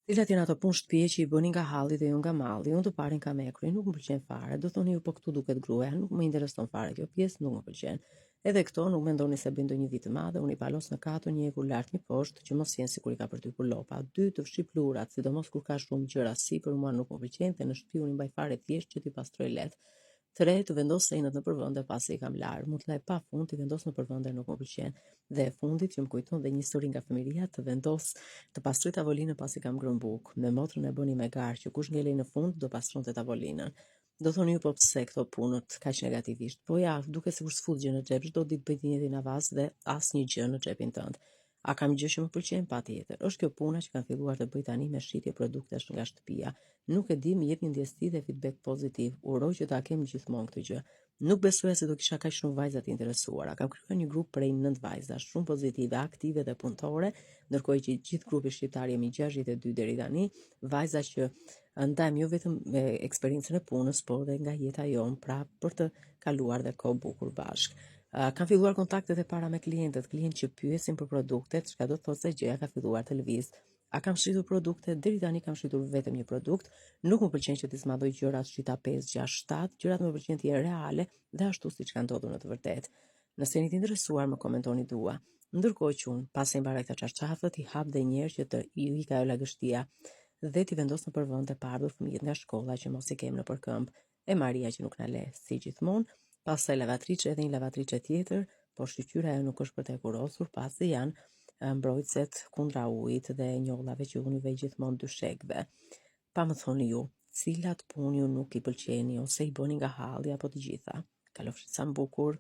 Cilat janë ato punë shtëpie që i bëni nga halli dhe jo nga malli? Unë të parin kam ekri, nuk më pëlqen fare. Do thoni ju po këtu duket gruaja, nuk më intereson fare kjo pjesë, nuk më pëlqen. Edhe këto nuk mendoni se bëjnë ndonjë vit të madhe, unë i palos në katër, një ekur lart, një poshtë, që mos jenë sikur i ka për ty lopa. 2 të fshi pluhurat, sidomos kur ka shumë gjëra sipër, mua nuk më pëlqen, dhe në shtëpi unë i mbaj fare thjesht që t'i pastroj lehtë. 3 të vendos sejnët në përvënde pasi i kam larë, mund të laj pa fund, t'i vendos në përvënde nuk më pëlqen. Dhe e fundit që më kujton dhe një histori nga familja, të vendos të pastroj tavolinën pasi kam ngrënë bukë. Me motrën e bëni me garë që kush ngelej në fund do pastronte tavolinën. Do thoni ju po pse këto punët kaq negativisht. Po ja, duket sikur s'fut gjë në xhep, çdo ditë bëj dinjë në avaz dhe asnjë gjë në xhepin tënd. A kam gjë që më pëlqen? Patjetër. Është kjo puna që kam filluar të bëj tani me shitje produktesh nga shtëpia. Nuk e di, më jep një ndjesi dhe feedback pozitiv. Uroj që ta kem gjithmonë këtë gjë. Nuk besoja se do kisha kaq shumë vajza të interesuara. Kam krijuar një grup prej 9 vajzash, shumë pozitive, aktive dhe punëtore, ndërkohë që gjithë grupi shqiptar jemi 62 deri tani, vajza që ndajmë jo vetëm eksperiencën e punës, por edhe nga jeta jonë, pra për të kaluar dhe kohë bukur bashkë. Kam filluar kontaktet e para me klientë që pyesin për produktet, çka do të thotë se gjëja ka filluar të lëvizë. A kam shritur produkte? Deri tani kam shritur vetëm një produkt. Nuk më pëlqen që të zmadoj gjërat shita 5, 6, 7, gjërat më pëlqen të jenë reale dhe ashtu siç ka ndodhur në të vërtetë. Nëse jeni të interesuar, më komentoni dua. Ndërkohë që unë, pas e mbaroj këta çarçafët, i hap dhe një herë që të i vika ajo lagështia dhe t'i vendos në përvend të ardhur fëmijët nga shkolla që mos i kem në përkëmb. E Maria që nuk na le si gjithmonë, pastaj lavatriçe edhe një lavatriçe tjetër, por shqyqyra ajo nuk është për të kurosur, pasi janë mbrojtëset kundra ujit dhe njollave që unë i vej gjithmonë dyshekve. Pa më thoni ju, cilat punë ju nuk i pëlqeni ose i bëni nga halli apo të gjitha? Kalofshi sa bukur.